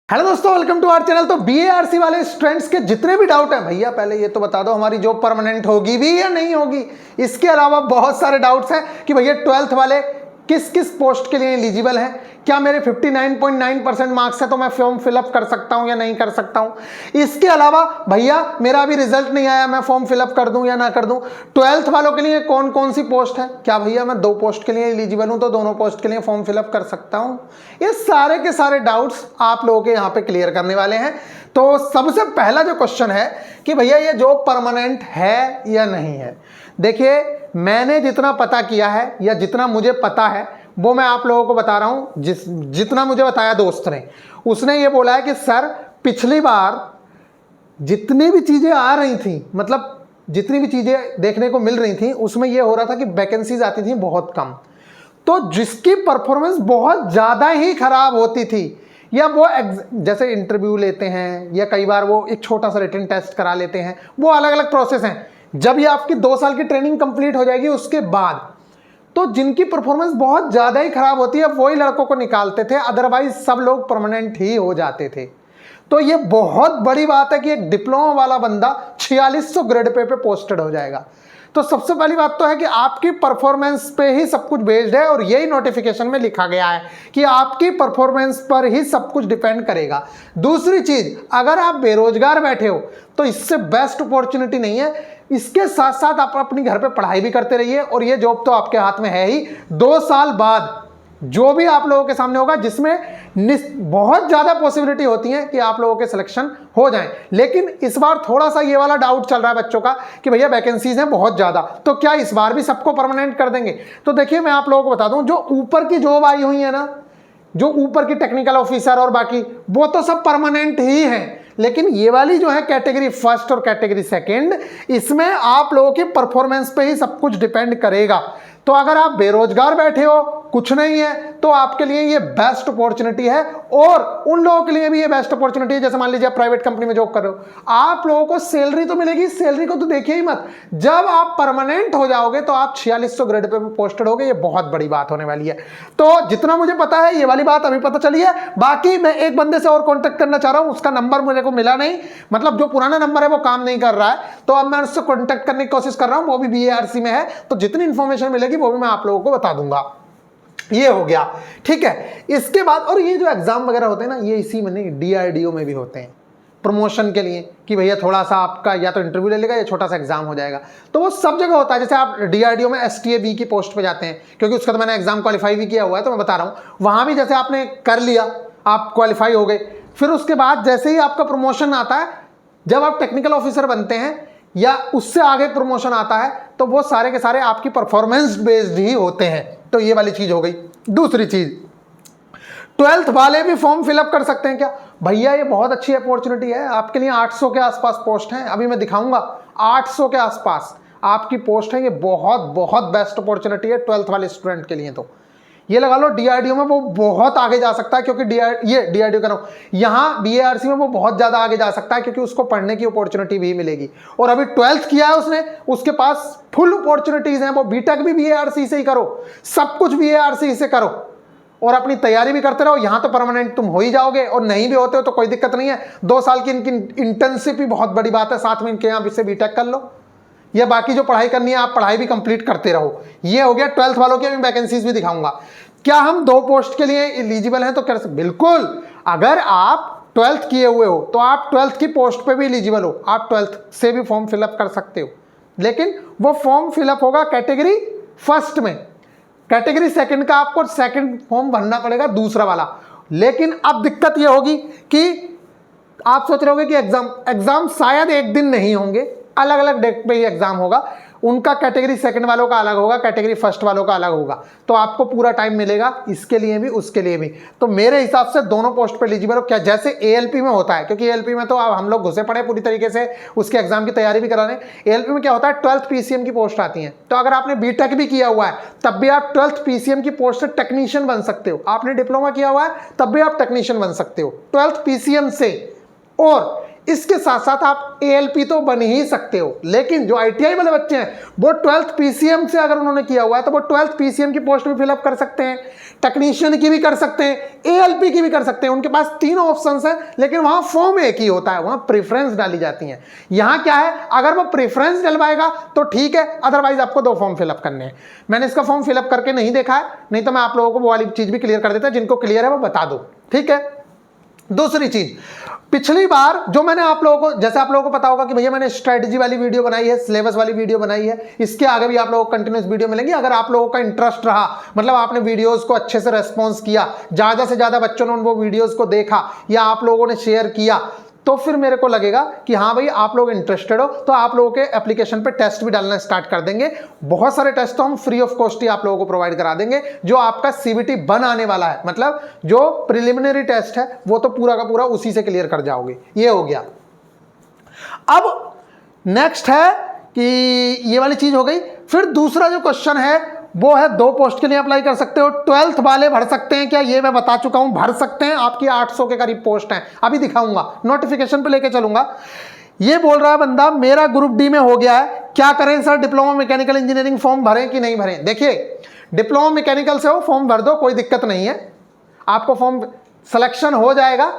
Hello दोस्तों, welcome to our channel. तो BARC वाले स्टूडेंट्स के जितने भी डाउट हैं, भैया पहले ये तो बता दो हमारी जॉब परमानेंट होगी भी या नहीं होगी। इसके अलावा बहुत सारे डाउट्स हैं कि भैया 12th वाले किस किस पोस्ट के लिए एलिजिबल हैं, क्या मेरे 59.9% मार्क्स है तो मैं फॉर्म फिलअप कर सकता हूं या नहीं कर सकता हूं। इसके अलावा भैया मेरा अभी रिजल्ट नहीं आया, मैं फॉर्म फिलअप कर दूं या ना कर दूं। 12th वालों के लिए कौन कौन सी पोस्ट है, क्या भैया मैं 2 पोस्ट के लिए एलिजिबल हूं तो दोनों पोस्ट के लिए फॉर्म फिलअप कर सकता हूं। ये सारे के सारे डाउट्स आप लोगों के यहाँ पे क्लियर करने वाले हैं। तो सबसे पहला जो क्वेश्चन है कि भैया ये जॉब परमानेंट है या नहीं है। देखिए, मैंने जितना पता किया है या जितना मुझे पता है वो मैं आप लोगों को बता रहा हूं। जितना मुझे बताया दोस्त ने, उसने ये बोला है कि सर पिछली बार जितनी भी चीजें आ रही थी, मतलब जितनी भी चीजें देखने को मिल रही थी, उसमें ये हो रहा था कि वैकेंसीज आती थी बहुत कम, तो जिसकी परफॉर्मेंस बहुत ज्यादा ही खराब होती थी, या वो जैसे इंटरव्यू लेते हैं या कई बार वो एक छोटा सा रिटन टेस्ट करा लेते हैं, वो अलग अलग प्रोसेस हैं। जब ये आपकी 2 साल की ट्रेनिंग कंप्लीट हो जाएगी उसके बाद, तो जिनकी परफॉर्मेंस बहुत ज्यादा ही खराब होती है वही लड़कों को निकालते थे, अदरवाइज सब लोग परमानेंट ही हो जाते थे। तो ये बहुत बड़ी बात है कि एक डिप्लोमा वाला बंदा 4600 ग्रेड पे पोस्टेड हो जाएगा। तो सबसे पहली बात तो है कि आपकी परफॉर्मेंस पे ही सब कुछ बेस्ड है, और यही नोटिफिकेशन में लिखा गया है कि आपकी परफॉर्मेंस पर ही सब कुछ डिपेंड करेगा। दूसरी चीज, अगर आप बेरोजगार बैठे हो तो इससे बेस्ट अपॉर्चुनिटी नहीं है। इसके साथ साथ आप अपनी घर पे पढ़ाई भी करते रहिए, और ये जॉब तो आपके हाथ में है ही। 2 साल बाद जो भी आप लोगों के सामने होगा, जिसमें बहुत ज्यादा पॉसिबिलिटी होती है कि आप लोगों के सिलेक्शन हो जाएं। लेकिन इस बार थोड़ा सा ये वाला डाउट चल रहा है बच्चों का कि भैया वैकेंसीज हैं बहुत ज्यादा, तो क्या इस बार भी सबको परमानेंट कर देंगे। तो देखिए, मैं आप लोगों को बता दूं, जो ऊपर की जॉब आई हुई है ना, जो ऊपर की टेक्निकल ऑफिसर और बाकी, वो तो सब परमानेंट ही हैं। लेकिन ये वाली जो है कैटेगरी फर्स्ट और कैटेगरी सेकंड, इसमें आप लोगों की परफॉर्मेंस पे ही सब कुछ डिपेंड करेगा। तो अगर आप बेरोजगार बैठे हो, कुछ नहीं है, तो आपके लिए ये बेस्ट अपॉर्चुनिटी है। और उन लोगों के लिए भी ये बेस्ट अपॉर्चुनिटी है, जैसे मान लीजिए आप प्राइवेट कंपनी में जॉब कर रहे हो, आप लोगों को सैलरी तो मिलेगी। सैलरी को तो देखिए ही मत, जब आप परमानेंट हो जाओगे तो आप 4600 ग्रेड पे पोस्टेड होगे। ये बहुत बड़ी बात होने वाली है। तो जितना मुझे पता है, ये वाली बात अभी पता चली है। बाकी मैं एक बंदे से और कॉन्टेक्ट करना चाह रहा हूं, उसका नंबर मुझे को मिला नहीं, मतलब जो पुराना नंबर है वो काम नहीं कर रहा है, तो अब मैं उससे कॉन्टेक्ट करने की कोशिश कर रहा हूं। वो भी बीएआरसी में है, तो जितनी इंफॉर्मेशन मिलेगी वो भी मैं आप लोगों को बता दूंगा। ये हो गया, ठीक है। इसके बाद, और ये जो एग्जाम वगैरह होते हैं ना, ये इसी में नहीं, डीआरडीओ में भी होते हैं प्रमोशन के लिए, कि भैया थोड़ा सा आपका या तो इंटरव्यू ले लेगा या छोटा सा एग्जाम हो जाएगा। तो वो सब जगह होता है। जैसे आप डीआरडीओ में एसटीए की पोस्ट पे जाते हैं, क्योंकि उसका तो मैंने एग्जाम क्वालिफाई भी किया हुआ है, तो मैं बता रहा हूं, वहां भी जैसे आपने कर लिया, आप क्वालिफाई हो गए, फिर उसके बाद जैसे ही आपका प्रमोशन आता है, जब आप टेक्निकल ऑफिसर बनते हैं या उससे आगे प्रमोशन आता है, तो वो सारे के सारे आपकी परफॉर्मेंस बेस्ड ही होते हैं। तो ये वाली चीज हो गई। दूसरी चीज, 12th वाले भी फॉर्म फिलअप कर सकते हैं क्या। भैया ये बहुत अच्छी अपॉर्चुनिटी है आपके लिए। 800 के आसपास पोस्ट हैं, अभी मैं दिखाऊंगा। 800 के आसपास आपकी पोस्ट है। ये बहुत बहुत बेस्ट अपॉर्चुनिटी है 12th वाले स्टूडेंट के लिए। तो ये लगा लो, डीआरडीओ में वो बहुत आगे जा सकता है, क्योंकि डीआरडीओ का नाम, यहाँ बीएआरसी में वो बहुत ज्यादा आगे जा सकता है, क्योंकि उसको पढ़ने की अपॉर्चुनिटी भी मिलेगी। और अभी 12th किया है उसने, उसके पास फुल अपॉर्चुनिटीज हैं। वो बीटेक भी बीएआरसी से ही करो, सब कुछ बीएआरसी से करो, और अपनी तैयारी भी करते रहो। यहां तो परमानेंट तुम हो ही जाओगे, और नहीं भी होते हो तो कोई दिक्कत नहीं है। 2 साल की इनकी इंटर्नशिप भी बहुत बड़ी बात है, साथ में इनके यहाँ से बीटेक कर लो, या बाकी जो पढ़ाई करनी है आप पढ़ाई भी कंप्लीट करते रहो। ये हो गया 12th वालों की। वैकेंसीज भी दिखाऊंगा। क्या हम 2 पोस्ट के लिए एलिजिबल हैं तो कर सकते? बिल्कुल। अगर आप 12th किए हुए हो तो आप 12th की पोस्ट पे भी एलिजिबल हो, आप 12th से भी फॉर्म फिलअप कर सकते हो। लेकिन वो फॉर्म फिलअप होगा कैटेगरी फर्स्ट में। कैटेगरी सेकंड का आपको सेकंड फॉर्म भरना पड़ेगा, दूसरा वाला। लेकिन अब दिक्कत ये होगी कि आप सोच रहे होगे कि एग्जाम शायद एक दिन नहीं होंगे, अलग अलग डेट पे ही एग्जाम होगा। उनका कैटेगरी सेकंड वालों का अलग होगा, कैटेगरी फर्स्ट वालों का अलग होगा। तो आपको पूरा टाइम मिलेगा इसके लिए भी, उसके लिए भी। तो मेरे हिसाब से दोनों पोस्ट पे एलिजिबल हो। क्या जैसे एएलपी में होता है, क्योंकि एएलपी में तो अब हम लोग घुसे पड़े पूरी तरीके से, उसके एग्जाम की तैयारी भी करा रहे हैं। एएलपी में क्या होता है, 12th पीसीएम की पोस्ट आती है। तो अगर आपने बीटेक भी किया हुआ है तब भी आप 12th पीसीएम की पोस्ट से टेक्नीशियन बन सकते हो। आपने डिप्लोमा किया हुआ है तब भी आप टेक्नीशियन बन सकते हो 12th पीसीएम से। और इसके साथ साथ आप ALP तो बन ही सकते हो, लेकिन जो ITI वाले बच्चे हैं वो 12th PCM से अगर उन्होंने किया हुआ है तो वो 12th PCM की पोस्ट भी फिलअप कर सकते हैं, टेक्नीशियन की भी कर सकते हैं, ALP की भी कर सकते हैं। उनके पास 3 ऑप्शंस हैं, लेकिन वहां फॉर्म एक ही होता है, वहां प्रेफरेंस डाली जाती है। यहां क्या है, अगर वो प्रेफरेंस डलवाएगा तो ठीक है, अदरवाइज आपको 2 फॉर्म फिलअप करने हैं। मैंने इसका फॉर्म फिलअप करके नहीं देखा है, नहीं तो मैं आप लोगों को वो वाली चीज भी क्लियर कर देता, जिनको क्लियर है वो बता दो, ठीक है। दूसरी चीज, पिछली बार जो मैंने आप लोगों को, जैसे आप लोगों को पता होगा कि भैया मैंने स्ट्रेटजी वाली वीडियो बनाई है, सिलेबस वाली वीडियो बनाई है, इसके आगे भी आप लोगों को कंटिन्यूस वीडियो मिलेंगी। अगर आप लोगों का इंटरेस्ट रहा, मतलब आपने वीडियोस को अच्छे से रेस्पॉन्स किया, ज्यादा से ज्यादा बच्चों ने वो वीडियोस को देखा या आप लोगों ने शेयर किया, तो फिर मेरे को लगेगा कि हाँ भाई आप लोग इंटरेस्टेड हो, तो आप लोगों के एप्लीकेशन पे टेस्ट भी डालना स्टार्ट कर देंगे। बहुत सारे टेस्ट तो हम फ्री ऑफ कॉस्ट ही आप लोगों को प्रोवाइड करा देंगे। जो आपका CBT बन आने वाला है, मतलब जो प्रिलिमिनरी टेस्ट है, वो तो पूरा का पूरा उसी से क्लियर कर जाओगे। ये हो गया। अब नेक्स्ट है कि ये वाली चीज हो गई। फिर दूसरा जो क्वेश्चन है वो है 2 पोस्ट के लिए अप्लाई कर सकते हो, 12th वाले भर सकते हैं क्या? ये मैं बता चुका हूं, भर सकते हैं। आपकी 800 के करीब पोस्ट हैं, अभी दिखाऊंगा, नोटिफिकेशन पे लेके चलूंगा। ये बोल रहा है बंदा मेरा ग्रुप डी में हो गया है, क्या करें sir? Diploma mechanical engineering form भरें कि नहीं भरें? देखिए, डिप्लोमा मैकेनिकल से हो फॉर्म भर दो, कोई दिक्कत नहीं है, आपको फॉर्म सिलेक्शन हो जाएगा।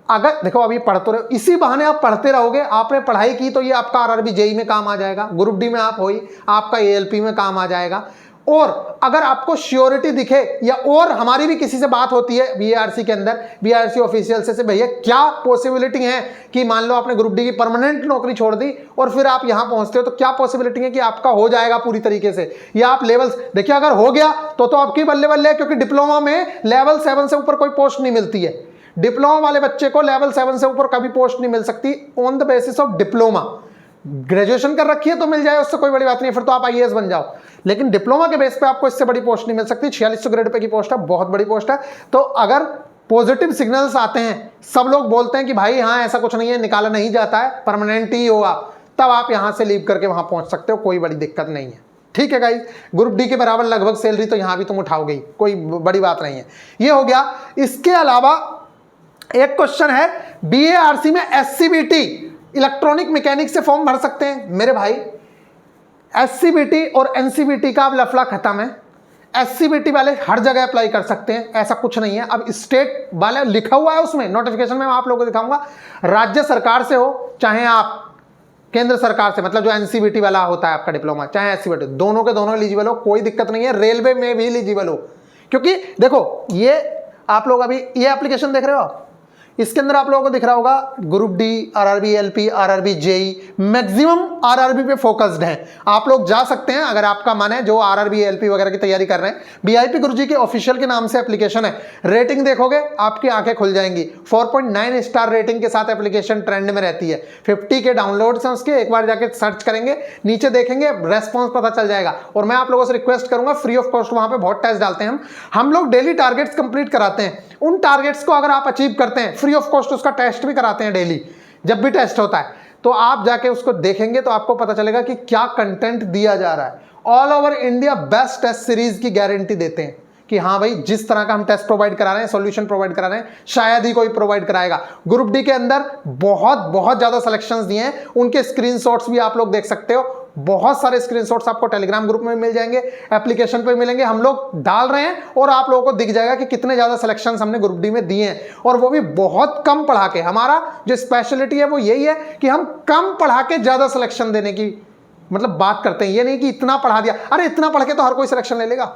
अगर देखो अभी पढ़ते रहो, इसी बहाने आप पढ़ते रहोगे, आपने पढ़ाई की तो ये आपका RRB JEE में काम आ जाएगा, ग्रुप डी में आप हो ही, आपका ALP में काम आ जाएगा। और अगर आपको श्योरिटी दिखे, या और हमारी भी किसी से बात होती है BARC के अंदर, BARC ऑफिशियल से भैया क्या पॉसिबिलिटी है कि मान लो आपने ग्रुप डी की परमानेंट नौकरी छोड़ दी और फिर आप यहां पहुंचते हो, तो क्या पॉसिबिलिटी है कि आपका हो जाएगा पूरी तरीके से, या आप लेवल्स देखिए, अगर हो गया तो आपकी बल्ले बल्ले, क्योंकि डिप्लोमा में लेवल 7 से ऊपर कोई पोस्ट नहीं मिलती है। डिप्लोमा वाले बच्चे को लेवल 7 से ऊपर कभी पोस्ट नहीं मिल सकती on the basis of diploma. Graduation कर रखी है तो मिल जाए, उससे कोई बड़ी बात नहीं है, फिर तो आप IAS बन जाओ, लेकिन डिप्लोमा के बेस पे आपको इससे बड़ी पोस्ट नहीं मिल सकती। 4600 ग्रेड पे की पोस्ट है, बहुत बड़ी पोस्ट है। तो अगर पॉजिटिव सिग्नल्स आते हैं, सब लोग बोलते हैं कि भाई हाँ ऐसा कुछ नहीं है, निकाला नहीं जाता है, परमानेंट ही होगा, तब आप यहां से लीव करके वहां पहुंच सकते हो, कोई बड़ी दिक्कत नहीं है, ठीक है गाइस। ग्रुप डी के बराबर लगभग सैलरी तो यहां भी तुम उठाओगे, कोई बड़ी बात नहीं है। ये हो गया। इसके अलावा एक क्वेश्चन है, BARC में SCBT इलेक्ट्रॉनिक मैकेनिक से फॉर्म भर सकते हैं? मेरे भाई SCBT और NCBT का अब लफड़ा खत्म है। SCBT वाले हर जगह अप्लाई कर सकते हैं, ऐसा कुछ नहीं है। अब स्टेट वाले लिखा हुआ है उसमें, नोटिफिकेशन में मैं आप लोगों को दिखाऊंगा। राज्य सरकार से हो चाहे आप केंद्र सरकार से, मतलब जो NCBT वाला होता है आपका डिप्लोमा, चाहे SCBT, दोनों के दोनों एलिजिबल हो, कोई दिक्कत नहीं है। रेलवे में भी एलिजिबल हो, क्योंकि देखो ये आप लोग अभी ये एप्लीकेशन देख रहे हो, इसके अंदर आप लोगों को दिख रहा होगा group D, RRB LP, RRB JEE, maximum RRB पे फोकस्ड है। आप लोग जा सकते हैं अगर आपका मन है, जो RRB LP वगैरह की तैयारी कर रहे हैं। BIP गुरुजी के ऑफिशियल के नाम से एप्लीकेशन है, रेटिंग देखोगे आपकी आंखें खुल जाएंगी। 4.9 स्टार रेटिंग के साथ एप्लीकेशन ट्रेंड में रहती है। 50 के डाउनलोड्स हैं उसके, एक बार जाके सर्च करेंगे, नीचे देखेंगे, रेस्पॉन्स पता चल जाएगा। और मैं आप लोगों से रिक्वेस्ट करूंगा, फ्री ऑफ कॉस्ट वहां पे बहुत टेस्ट डालते हैं हम लोग डेली टारगेट्स कंप्लीट कराते हैं। उन टारगेट्स को अगर आप अचीव करते हैं, फ्री ऑफ कॉस्ट उसका टेस्ट भी कराते हैं डेली, जब भी टेस्ट होता है, तो आप जाके उसको देखेंगे तो आपको पता चलेगा कि क्या कंटेंट दिया जा रहा है। All over India best test series की गारंटी देते हैं कि हाँ भाई जिस तरह का हम टेस्ट प्रोवाइड करा रहे हैं, सॉल्यूशन प्रोवाइड करा रहे हैं, शायद ही कोई प्रोवाइड कराएगा। ग्रुप डी के अंदर बहुत ज्यादा सिलेक्शंस दिए हैं, उनके स्क्रीनशॉट्स भी आप लोग देख सकते हो। बहुत सारे स्क्रीनशॉट्स आपको टेलीग्राम ग्रुप में मिल जाएंगे, एप्लीकेशन पे मिलेंगे, हम लोग डाल रहे हैं और आप लोगों को दिख जाएगा कि कितने ज्यादा सिलेक्शंस हमने ग्रुप डी में दिए हैं, और वो भी बहुत कम पढ़ा के। हमारा जो स्पेशलिटी है वो यही है कि हम कम पढ़ा के ज्यादा सिलेक्शन देने की मतलब बात करते हैं। ये नहीं कि इतना पढ़ा दिया, अरे इतना पढ़ के तो हर कोई सिलेक्शन ले लेगा।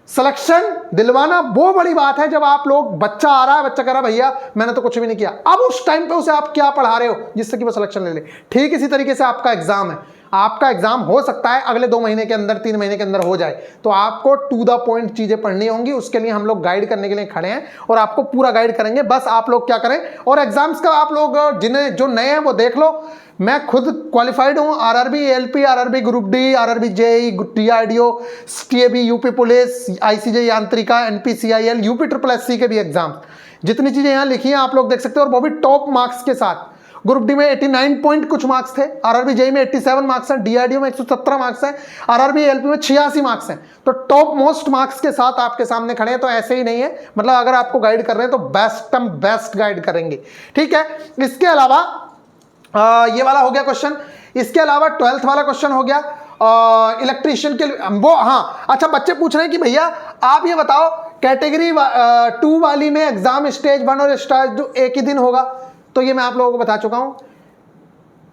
सिलेक्शन दिलवाना वो बड़ी बात है, जब आप लोग, बच्चा आ रहा है, बच्चा कह रहा है भैया मैंने तो कुछ भी नहीं किया, अब उस टाइम पे उसे आप क्या पढ़ा रहे हो जिससे कि वो सिलेक्शन ले ले। ठीक इसी तरीके से आपका एग्जाम है, आपका एग्जाम हो सकता है अगले 2 महीने के अंदर, 3 महीने के अंदर हो जाए, तो आपको टू द पॉइंट चीजें पढ़नी होंगी। उसके लिए हम लोग गाइड करने के लिए खड़े हैं और आपको पूरा गाइड करेंगे। बस आप लोग क्या करें, और एग्जाम्स का आप लोग जिन्हें जो नए हैं वो देख लो। मैं खुद क्वालिफाइड हूं, RRB LP, RRB group D, RRB JEE, TRDO, TAB, UP police, ICJ यांत्रिका, NPCIL, UP SSSC के भी एग्जाम, जितनी चीजें यहां लिखी हैं आप लोग देख सकते हो, और वो भी टॉप मार्क्स के साथ। ग्रुप डी में 89 पॉइंट कुछ मार्क्स थे, RRB JEE में 87 मार्क्स हैं, DRDO में 117 मार्क्स हैं, RRB LP में 86 मार्क्स हैं। तो टॉप मोस्ट मार्क्स के साथ आपके सामने खड़े हैं। तो ऐसे ही नहीं है, मतलब अगर आपको गाइड कर रहे हैं तो बेस्ट गाइड करेंगे, ठीक है। इसके अलावा ये वाला हो गया क्वेश्चन। इसके अलावा 12th वाला क्वेश्चन हो गया इलेक्ट्रीशियन के लिए वो। हाँ अच्छा, बच्चे पूछ रहे हैं कि भैया आप ये बताओ कैटेगरी 2 वाली में एग्जाम स्टेज 1 और स्टेज 2 एक ही दिन होगा। तो ये मैं आप लोगों को बता चुका हूं,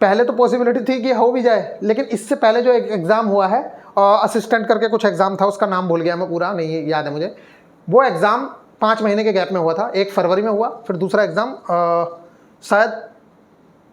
पहले तो पॉसिबिलिटी थी कि हो भी जाए, लेकिन इससे पहले जो एक एग्जाम हुआ है असिस्टेंट करके कुछ एग्जाम था, उसका नाम भूल गया मैं, पूरा नहीं याद है मुझे। वो एग्जाम 5 महीने के गैप में हुआ था, एक फरवरी में हुआ, फिर दूसरा एग्जाम शायद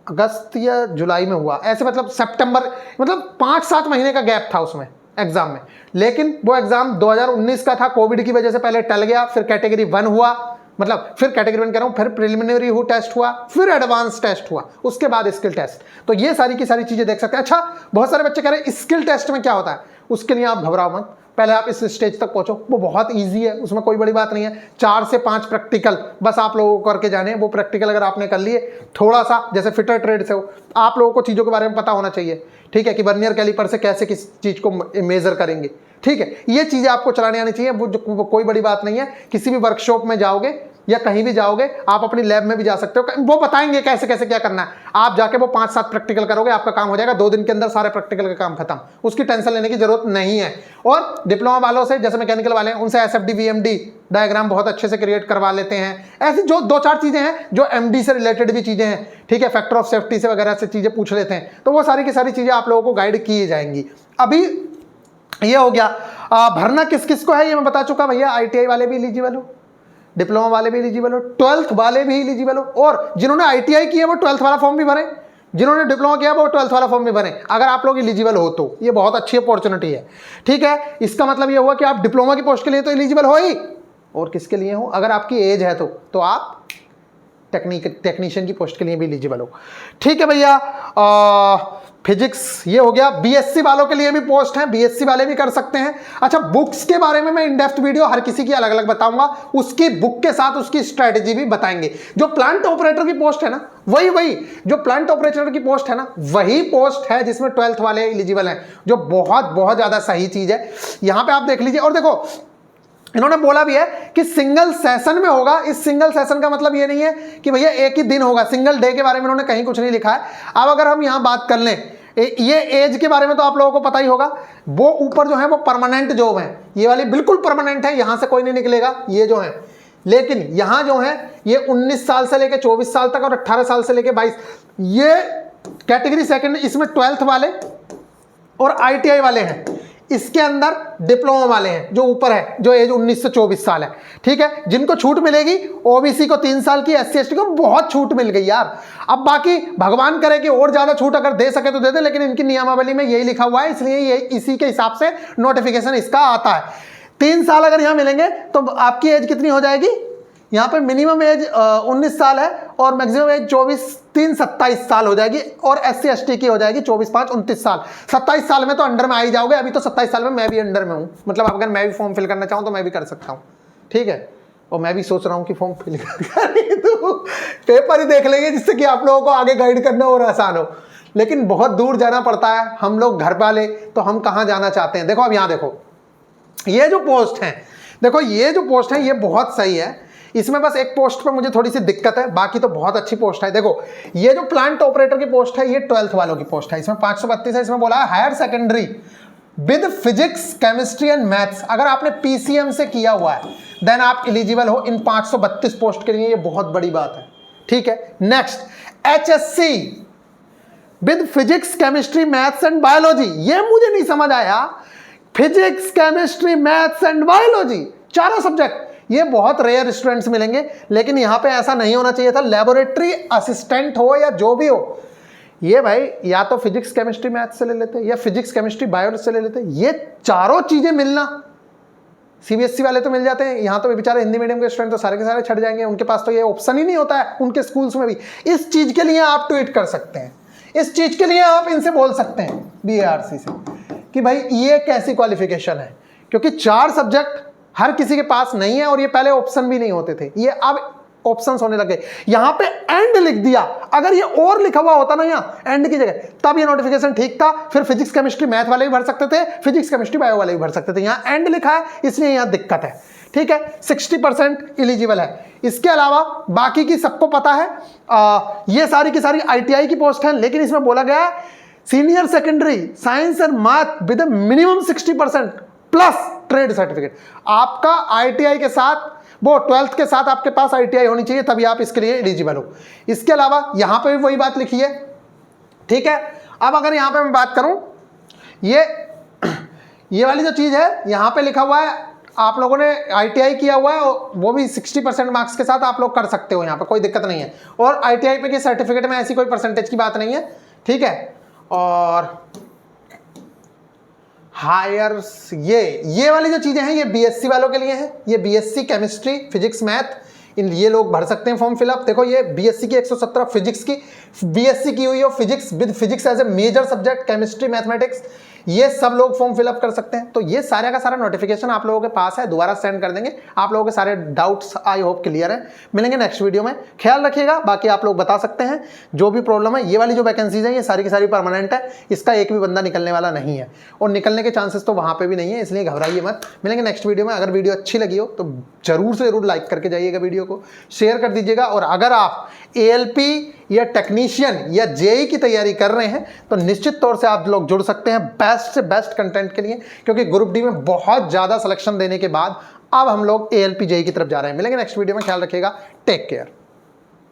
अगस्त या जुलाई में हुआ, ऐसे मतलब सितंबर, मतलब 5-7 महीने का गैप था उसमें एग्जाम में। लेकिन वो एग्जाम 2019 का था, कोविड की वजह से पहले टल गया, फिर कैटेगरी 1 हुआ, मतलब फिर कैटेगरी 1 कह रहा हूँ, फिर प्रिलिमिनरी टेस्ट हुआ, फिर एडवांस टेस्ट हुआ, उसके बाद स्किल टेस्ट। तो ये सारी की सारी चीजें देख सकते हैं। अच्छा, बहुत सारे बच्चे कह रहे हैं स्किल टेस्ट में क्या होता है, उसके लिए आप घबराओ मत, पहले आप इस स्टेज तक पहुंचो, वो बहुत इजी है, उसमें कोई बड़ी बात नहीं है। 4 से 5 प्रैक्टिकल बस आप लोगों को करके जाने हैं। वो प्रैक्टिकल अगर आपने कर लिए, थोड़ा सा जैसे फिटर ट्रेड से हो, आप लोगों को चीज़ों के बारे में पता होना चाहिए, ठीक है, कि वर्नियर कैलिपर से कैसे किस चीज़ को मेजर करेंगे, ठीक है, ये चीज़ें आपको चलाने आनी चाहिए। वो कोई बड़ी बात नहीं है। किसी भी वर्कशॉप में जाओगे या कहीं भी जाओगे, आप अपनी लैब में भी जा सकते हो, वो बताएंगे कैसे कैसे क्या करना है। आप जाके वो 5-7 प्रैक्टिकल करोगे, आपका काम हो जाएगा 2 दिन के अंदर, सारे प्रैक्टिकल का काम खत्म, उसकी टेंशन लेने की जरूरत नहीं है। और डिप्लोमा वालों से, जैसे मैकेनिकल वाले हैं, उनसे SFD VMD डायग्राम बहुत अच्छे से क्रिएट करवा लेते हैं। ऐसी जो 2-4 चीजें हैं जो MD से रिलेटेड भी चीजें हैं, ठीक है, फैक्टर ऑफ सेफ्टी से वगैरह से चीजें पूछ लेते हैं, तो वो सारी की सारी चीजें आप लोगों को गाइड की जाएंगी। अभी ये हो गया। भरना किस किस को है ये मैं बता चुका भैया। ITI वाले भी एलिजिबल हो, डिप्लोमा वाले भी एलिजिबल हो, 12th वाले भी एलिजिबल हो, और जिन्होंने ITI किया वो 12th वाला फॉर्म भी भरें, जिन्होंने डिप्लोमा किया वो 12th वाला फॉर्म भी भरें, अगर आप लोग एलिजिबल हो तो। ये बहुत अच्छी अपॉर्चुनिटी है, ठीक है। इसका मतलब ये हुआ कि आप डिप्लोमा की पोस्ट के लिए तो एलिजिबल हो ही, और किसके लिए हो, अगर आपकी एज है तो आप टेक्नीशियन की पोस्ट के लिए भी एलिजिबल हो, ठीक है भैया। फिजिक्स ये हो गया। BSc वालों के लिए भी पोस्ट है, BSc वाले भी कर सकते हैं। अच्छा, बुक्स के बारे में मैं इन डेप्थ वीडियो हर किसी की अलग अलग बताऊंगा, उसकी बुक के साथ उसकी स्ट्रेटेजी भी बताएंगे। जो प्लांट ऑपरेटर की पोस्ट है ना, वही जो प्लांट ऑपरेटर की पोस्ट है ना, वही पोस्ट है जिसमें 12th वाले एलिजिबल हैं, जो बहुत बहुत ज्यादा सही चीज है। यहां पे आप देख लीजिए, और देखो इन्होंने बोला भी है कि सिंगल सेशन में होगा। इस सिंगल सेशन का मतलब ये नहीं है कि भैया एक ही दिन होगा, सिंगल डे के बारे में इन्होंने कहीं कुछ नहीं लिखा है। अब अगर हम यहां बात कर लें, ये एज के बारे में तो आप लोगों को पता ही होगा। वो ऊपर जो है वो परमानेंट जॉब है, ये वाली बिल्कुल परमानेंट है, यहां से कोई नहीं निकलेगा ये जो है। लेकिन यहां जो है ये 19 साल से लेकर 24 साल तक और 18 साल से लेकर 22, ये कैटेगरी सेकंड, इसमें 12th वाले और ITI वाले हैं। इसके अंदर डिप्लोमा वाले हैं जो ऊपर है, जो एज 19 से 24 साल है, ठीक है। जिनको छूट मिलेगी, OBC को 3 साल की, SC ST को बहुत छूट मिल गई यार। अब बाकी भगवान करे कि और ज्यादा छूट अगर दे सके तो दे दे, लेकिन इनकी नियमावली में यही लिखा हुआ है, इसलिए ये इसी के हिसाब से नोटिफिकेशन इसका आता है। 3 साल अगर यहां मिलेंगे तो आपकी एज कितनी हो जाएगी, यहाँ पे मिनिमम एज 19 साल है और मैक्सिमम एज 27 साल हो जाएगी, और SC ST की हो जाएगी 24-5-29 साल। 27 साल में तो अंडर में आ ही जाओगे। अभी तो 27 साल में मैं भी अंडर में हूँ, मतलब अगर मैं भी फॉर्म फिल करना चाहूँ तो मैं भी कर सकता हूँ, ठीक है। और मैं भी सोच रहा हूँ कि फॉर्म फिल कर तो पेपर ही देख लेंगे, जिससे कि आप लोगों को आगे गाइड करना और आसान हो। लेकिन बहुत दूर जाना पड़ता है, हम लोग घर वाले, तो हम कहाँ जाना चाहते हैं। देखो अब यहाँ देखो, ये जो पोस्ट है, देखो ये जो पोस्ट है ये बहुत सही है। इसमें बस एक पोस्ट पर मुझे थोड़ी सी दिक्कत है, बाकी तो बहुत अच्छी पोस्ट है। देखो ये जो प्लांट ऑपरेटर की पोस्ट है, ये 12th वालों की पोस्ट है। इसमें 532 है। इसमें बोला है higher secondary with physics, chemistry and maths. अगर आपने PCM से किया हुआ है देन आप एलिजिबल हो इन 532 पोस्ट के लिए। ये बहुत बड़ी बात है, ठीक है। Next, HSC with physics, chemistry, maths and biology. ये मुझे नहीं समझ आया, physics, chemistry, maths and biology, चारों सब्जेक्ट। ये बहुत रेयर स्टूडेंट्स मिलेंगे, लेकिन यहां पे ऐसा नहीं होना चाहिए था। लेबोरेटरी असिस्टेंट हो या जो भी हो, ये भाई या तो फिजिक्स, केमिस्ट्री, मैथ्स से ले लेते, या फिजिक्स, केमिस्ट्री, बायोलॉजी से ले लेते। ये चारों चीजें मिलना, CBSE वाले तो मिल जाते हैं, यहाँ तो बेचारे हिंदी मीडियम के स्टूडेंट तो सारे के सारे छट जाएंगे, उनके पास तो ये ऑप्शन ही नहीं होता है उनके स्कूल्स में भी। इस चीज के लिए आप ट्वीट कर सकते हैं, इस चीज के लिए आप इनसे बोल सकते हैं BARC से कि भाई ये कैसी क्वालिफिकेशन है, क्योंकि 4 सब्जेक्ट हर किसी के पास नहीं है, और ये पहले ऑप्शन भी नहीं होते थे, ये अब ऑप्शंस होने लगे। यहां पे एंड लिख दिया, अगर ये और लिखा हुआ होता ना यहाँ एंड की जगह, तब ये नोटिफिकेशन ठीक था। फिर फिजिक्स, केमिस्ट्री, मैथ वाले भी भर सकते थे, फिजिक्स, केमिस्ट्री, बायो वाले भी भर सकते थे। यहाँ एंड लिखा है, इसलिए यहाँ दिक्कत है, ठीक है, 60% एलिजिबल है। इसके अलावा बाकी की सबको पता है, ये सारी की सारी ITI की पोस्ट है, लेकिन इसमें बोला गया है senior secondary science and math with minimum 60% plus trade certificate. आपका ITI के साथ, वो 12th के साथ आपके पास ITI होनी चाहिए, तभी आप इसके लिए एलिजिबल हो। इसके अलावा यहां पे भी वही बात लिखी है, ठीक है। अब अगर यहां पे मैं बात करूं, ये वाली जो चीज है यहां पे लिखा हुआ है, आप लोगों ने ITI किया हुआ है, वो भी 60% मार्क्स के साथ आप लोग कर सकते हो, यहां पे कोई दिक्कत नहीं है। और ITI पे के सर्टिफिकेट में ऐसी कोई परसेंटेज की बात नहीं है, ठीक है। और हायर्स, ये वाली जो चीजें हैं ये BSc वालों के लिए है, ये BSc केमिस्ट्री फिजिक्स मैथ, इन ये लोग भर सकते हैं फॉर्म फिलअप। देखो ये BSc की 117, फिजिक्स की BSc की हुई हो, physics with physics as a major subject, chemistry mathematics, ये सब लोग फॉर्म फिलअप कर सकते हैं। तो ये सारा का सारा नोटिफिकेशन आप लोगों के पास है, दोबारा सेंड कर देंगे। आप लोगों के सारे डाउट्स आई होप क्लियर है। मिलेंगे नेक्स्ट वीडियो में, ख्याल रखिएगा। बाकी आप लोग बता सकते हैं जो भी प्रॉब्लम है। ये वाली जो वैकेंसीज है ये सारी की सारी परमानेंट है, इसका एक भी बंदा निकलने वाला नहीं है, और निकलने के चांसेस तो वहां पे भी नहीं है, इसलिए घबराइए मत। मिलेंगे नेक्स्ट वीडियो में। अगर वीडियो अच्छी लगी हो तो जरूर से जरूर लाइक करके जाइएगा, वीडियो को शेयर कर दीजिएगा। और अगर आप ALP या टेक्नीशियन या JEE की तैयारी कर रहे हैं तो निश्चित तौर से आप लोग जुड़ सकते हैं बेस्ट से बेस्ट कंटेंट के लिए, क्योंकि ग्रुप D में बहुत ज़्यादा सिलेक्शन देने के बाद अब हम लोग ALP JEE की तरफ जा रहे हैं। मिलेंगे नेक्स्ट वीडियो में, ख्याल रखिएगा, टेक केयर।